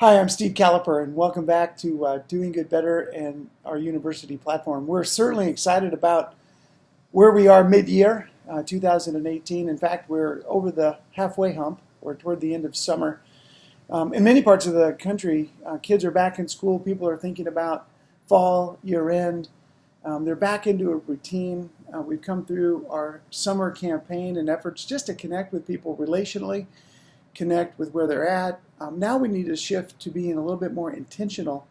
Hi, I'm Steve Caliper, and welcome back to Doing Good Better and our university platform. We're certainly excited about where we are mid-year, 2018. In fact, we're over the halfway hump. We're toward the end of summer. In many parts of the country, kids are back in school. People are thinking about fall, year-end. They're back into a routine. We've come through our summer campaign and efforts just to connect with people relationally, connect with where they're at. Now we need to shift to being a little bit more intentional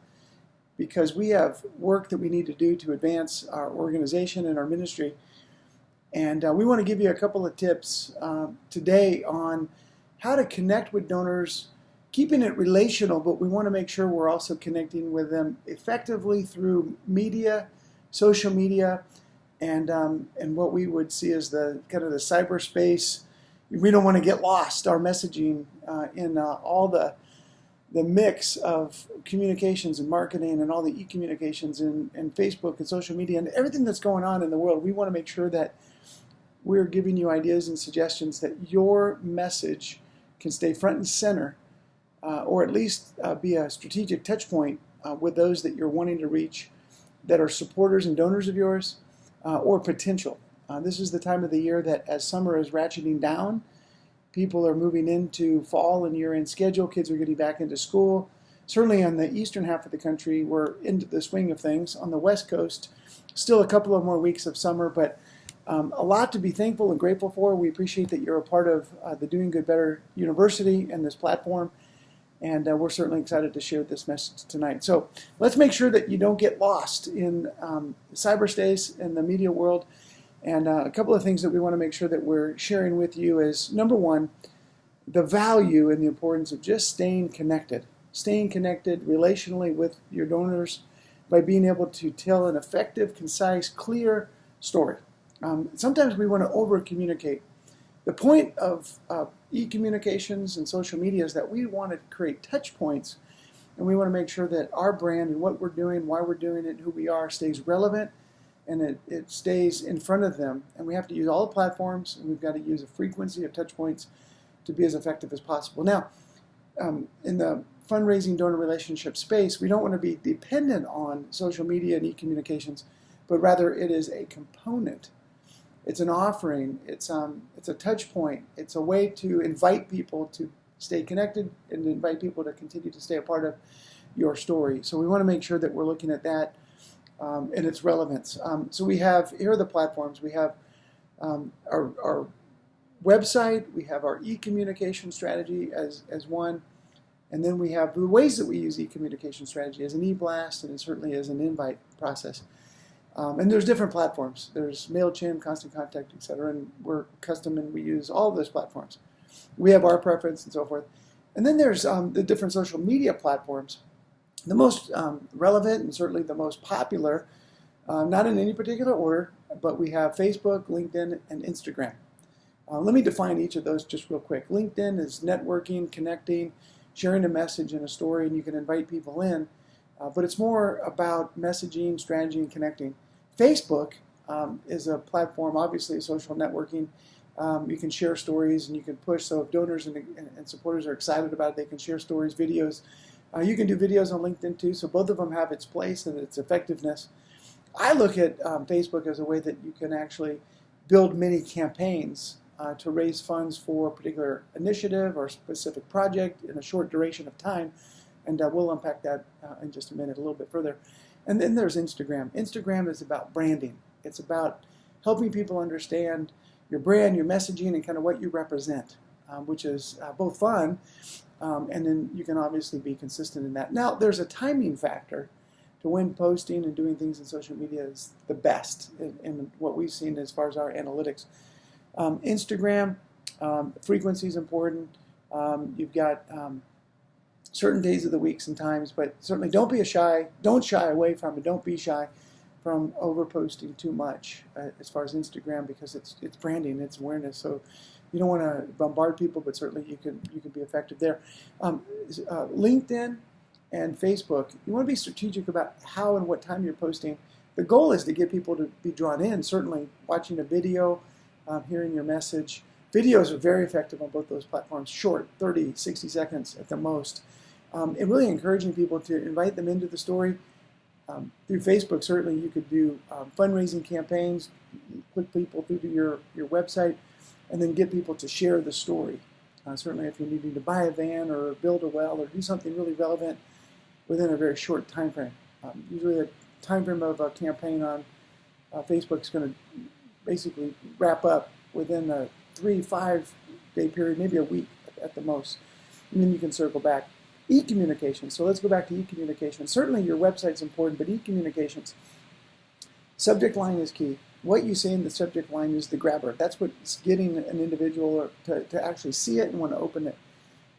because we have work that we need to do to advance our organization and our ministry. And we want to give you a couple of tips today on how to connect with donors, keeping it relational, but we want to make sure we're also connecting with them effectively through media, social media, and what we would see as the kind of the cyberspace. We don't want to get lost, our messaging in all the mix of communications and marketing and all the e-communications and Facebook and social media and everything that's going on in the world. We want to make sure that we're giving you ideas and suggestions that your message can stay front and center or at least be a strategic touch point with those that you're wanting to reach that are supporters and donors of yours or potential. This is the time of the year that as summer is ratcheting down, people are moving into fall and year-end schedule. Kids are getting back into school. Certainly on the eastern half of the country, we're into the swing of things. On the West Coast, still a couple of more weeks of summer, but a lot to be thankful and grateful for. We appreciate that you're a part of the Doing Good Better University and this platform, and we're certainly excited to share this message tonight. So let's make sure that you don't get lost in cyberspace and the media world. And a couple of things that we want to make sure that we're sharing with you is, number one, the value and the importance of just staying connected relationally with your donors by being able to tell an effective, concise, clear story. Sometimes we want to over-communicate. The point of e-communications and social media is that we want to create touch points, and we want to make sure that our brand and what we're doing, why we're doing it, and who we are stays relevant, and it stays in front of them. And we have to use all the platforms, and we've got to use a frequency of touch points to be as effective as possible. Now, in the fundraising donor relationship space, we don't want to be dependent on social media and e-communications, but rather it is a component. It's an offering. It's a touch point. It's a way to invite people to stay connected and to invite people to continue to stay a part of your story. So we want to make sure that we're looking at that and its relevance. So we have, here are the platforms. We have our website, we have our e-communication strategy as one, and then we have the ways that we use e-communication strategy as an e-blast and certainly as an invite process. And there's different platforms. There's MailChimp, Constant Contact, etc., and we're custom and we use all of those platforms. We have our preference and so forth. And then there's the different social media platforms. The most relevant and certainly the most popular, not in any particular order, but we have Facebook, LinkedIn, and Instagram. Let me define each of those just real quick. LinkedIn is networking, connecting, sharing a message and a story, and you can invite people in. But it's more about messaging, strategy, and connecting. Facebook is a platform, obviously social networking. You can share stories and you can push. So if donors and supporters are excited about it, they can share stories, videos. You can do videos on LinkedIn too, so both of them have its place and its effectiveness. I look at Facebook as a way that you can actually build mini campaigns to raise funds for a particular initiative or specific project in a short duration of time, and we'll unpack that in just a minute a little bit further. And then there's Instagram. Instagram is about branding. It's about helping people understand your brand, your messaging, and kind of what you represent, which is both fun, and then you can obviously be consistent in that. Now, there's a timing factor to when posting and doing things in social media is the best in what we've seen as far as our analytics. Instagram, frequency is important. You've got certain days of the weeks and times, but certainly don't shy away from it. Don't be shy from over-posting too much as far as Instagram, because it's branding, it's awareness. So you don't want to bombard people, but certainly you can be effective there. LinkedIn and Facebook, you want to be strategic about how and what time you're posting. The goal is to get people to be drawn in, certainly watching a video, hearing your message. Videos are very effective on both those platforms, short, 30, 60 seconds at the most. and really encouraging people to invite them into the story. Through Facebook, certainly you could do fundraising campaigns, click people through to your website, and then get people to share the story. Certainly if you're needing to buy a van or build a well or do something really relevant within a very short time frame. Usually the time frame of a campaign on Facebook is going to basically wrap up within a 3-5 day period, maybe a week at the most. And then you can circle back. E-communications. So let's go back to e-communications. Certainly your website's important, but e-communications. Subject line is key. What you say in the subject line is the grabber. That's what's getting an individual to actually see it and want to open it.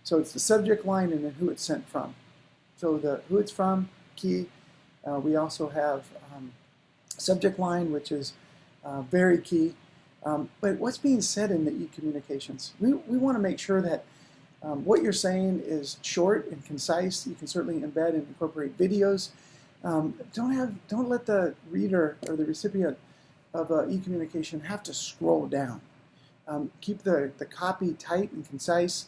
So it's the subject line and then who it's sent from. So the who it's from, key. We also have subject line, which is very key. But what's being said in the what you're saying is short and concise. You can certainly embed and incorporate videos. Don't let the reader or the recipient of e-communication have to scroll down. Keep the copy tight and concise.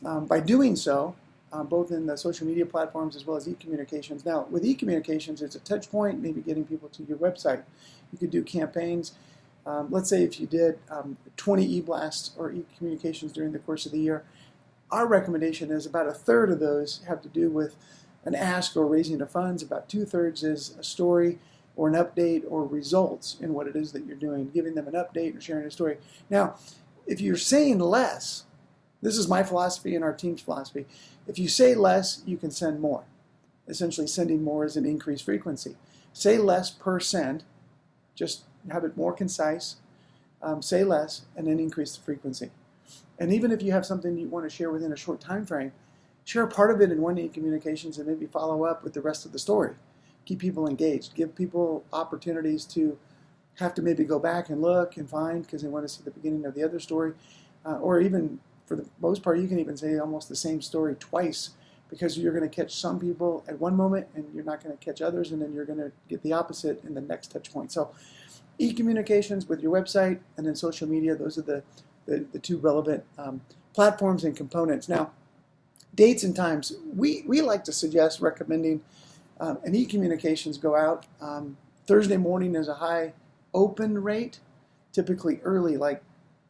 By doing so, both in the social media platforms as well as e-communications. Now, with e-communications, it's a touch point, maybe getting people to your website. You could do campaigns. Let's say if you did 20 e-blasts or e-communications during the course of the year, our recommendation is about a third of those have to do with an ask or raising of funds. About 2/3 is a story or an update or results in what it is that you're doing, giving them an update or sharing a story. Now, if you're saying less, this is my philosophy and our team's philosophy. If you say less, you can send more. Essentially, sending more is an increased frequency. Say less per send, just have it more concise, say less, and then increase the frequency. And even if you have something you want to share within a short time frame, share part of it in one e-communications and maybe follow up with the rest of the story. Keep people engaged. Give people opportunities to have to maybe go back and look and find because they want to see the beginning of the other story. Or even, for the most part, you can even say almost the same story twice because you're going to catch some people at one moment and you're not going to catch others, and then you're going to get the opposite in the next touch point. So e-communications with your website and then social media, those are the two relevant platforms and components. Now, dates and times. We like to suggest recommending an e-communications go out. Thursday morning is a high open rate, typically early, like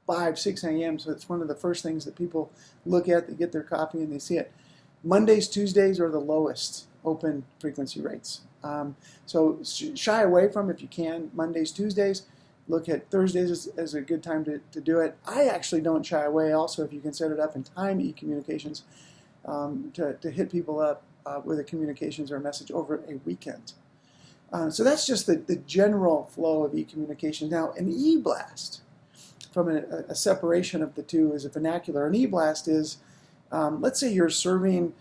5, 6 a.m. So it's one of the first things that people look at. They get their copy and they see it. Mondays, Tuesdays are the lowest open frequency rates. So shy away from, if you can, Mondays, Tuesdays. Look at Thursdays as a good time to do it. I actually don't shy away also if you can set it up in time e-communications to hit people up with a communications or a message over a weekend. So that's just the general flow of e-communications. Now, an e-blast, from a separation of the two, is a vernacular. An e-blast is, let's say you're serving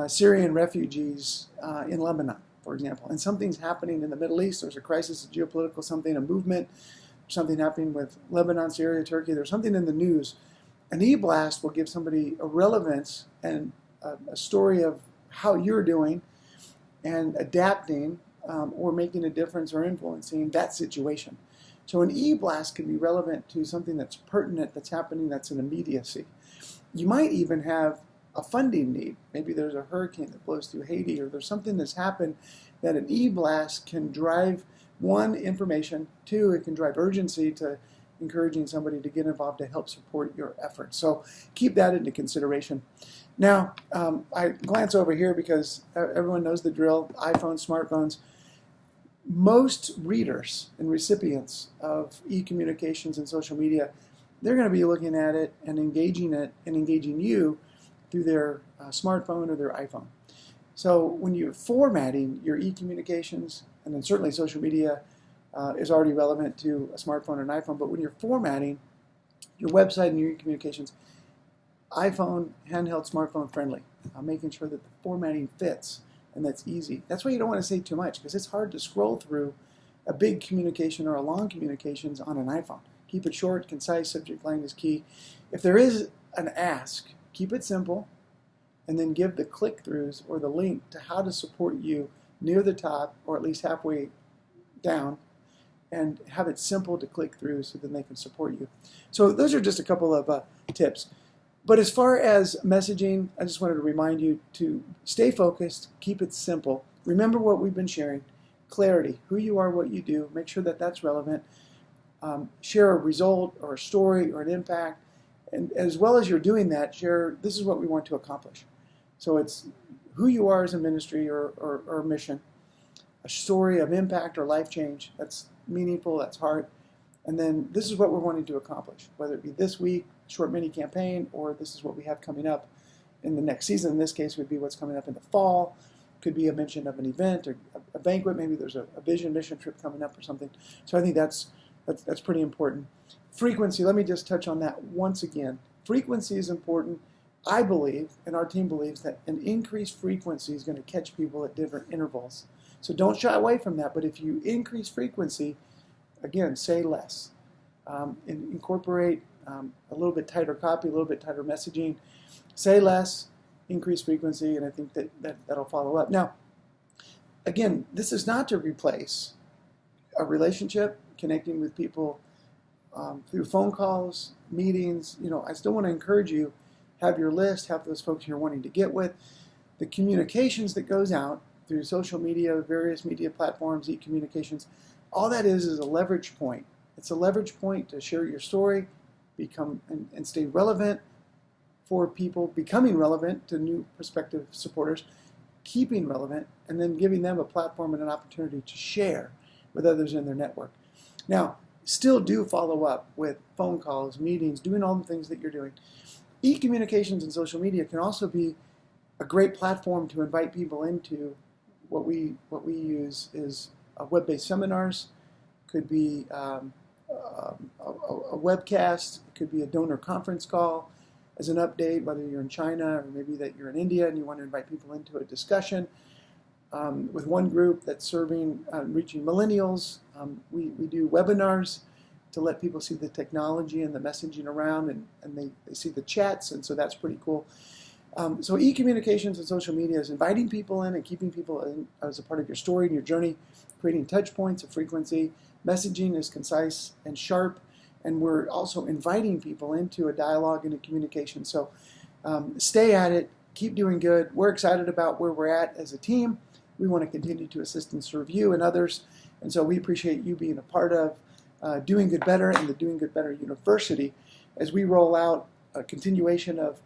Syrian refugees in Lebanon, for example, and something's happening in the Middle East. There's a crisis, a geopolitical something, a movement, something happening with Lebanon, Syria, Turkey. There's something in the news. An e-blast will give somebody a relevance and a story of how you're doing and adapting or making a difference or influencing that situation. So an e-blast can be relevant to something that's pertinent, that's happening, that's an immediacy. You might even have a funding need. Maybe there's a hurricane that blows through Haiti, or there's something that's happened that an e-blast can drive, one, information, two, it can drive urgency to encouraging somebody to get involved to help support your efforts. So keep that into consideration. Now, I glance over here because everyone knows the drill, iPhones, smartphones. Most readers and recipients of e-communications and social media, they're going to be looking at it and engaging you through their smartphone or their iPhone. So when you're formatting your e-communications, and then certainly social media is already relevant to a smartphone or an iPhone, but when you're formatting your website and your e-communications, iPhone, handheld, smartphone friendly, making sure that the formatting fits and that's easy. That's why you don't want to say too much, because it's hard to scroll through a big communication or a long communications on an iPhone. Keep it short, concise, subject line is key. If there is an ask, keep it simple, and then give the click-throughs or the link to how to support you near the top or at least halfway down, and have it simple to click through so then they can support you. So those are just a couple of tips. But as far as messaging, I just wanted to remind you to stay focused, keep it simple. Remember what we've been sharing. Clarity, who you are, what you do. Make sure that that's relevant. Share a result or a story or an impact. And as well as you're doing that, share, this is what we want to accomplish. So it's who you are as a ministry or mission, a story of impact or life change. That's meaningful, that's heart. And then this is what we're wanting to accomplish, whether it be this week, short mini campaign, or this is what we have coming up in the next season. In this case, would be what's coming up in the fall. Could be a mention of an event or a banquet. Maybe there's a vision mission trip coming up or something. So I think that's pretty important. Frequency, let me just touch on that once again. Frequency is important. I believe, and our team believes, that an increased frequency is going to catch people at different intervals. So don't shy away from that. But if you increase frequency, again, say less. Incorporate a little bit tighter copy, a little bit tighter messaging. Say less, increase frequency, and I think that'll follow up. Now, again, this is not to replace a relationship, connecting with people through phone calls, meetings. I still want to encourage you, have your list, have those folks you're wanting to get with. The communications that goes out through social media, various media platforms, e-communications, all that is a leverage point. It's a leverage point to share your story, become and stay relevant for people, becoming relevant to new prospective supporters, keeping relevant, and then giving them a platform and an opportunity to share with others in their network. Now, still do follow up with phone calls, meetings, doing all the things that you're doing. E-communications and social media can also be a great platform to invite people into. What we use is web-based seminars, could be a webcast, it could be a donor conference call as an update, whether you're in China or maybe that you're in India and you want to invite people into a discussion. With one group that's serving, reaching millennials, we do webinars to let people see the technology and the messaging around, and they see the chats, and so that's pretty cool. So e-communications and social media is inviting people in and keeping people in as a part of your story and your journey, creating touch points of frequency. Messaging is concise and sharp, and we're also inviting people into a dialogue and a communication. So stay at it, keep doing good. We're excited about where we're at as a team. We want to continue to assist and serve you and others, and so we appreciate you being a part of Doing Good Better and the Doing Good Better University as we roll out a continuation of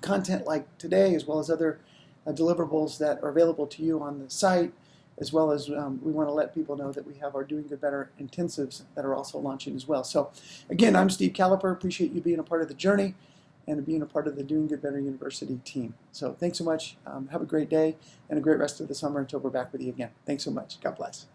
content like today, as well as other deliverables that are available to you on the site, as well as we want to let people know that we have our Doing Good Better intensives that are also launching as well. So again, I'm Steve Caliper. Appreciate you being a part of the journey and being a part of the Doing Good Better University team. So thanks so much. Have a great day and a great rest of the summer until we're back with you again. Thanks so much. God bless.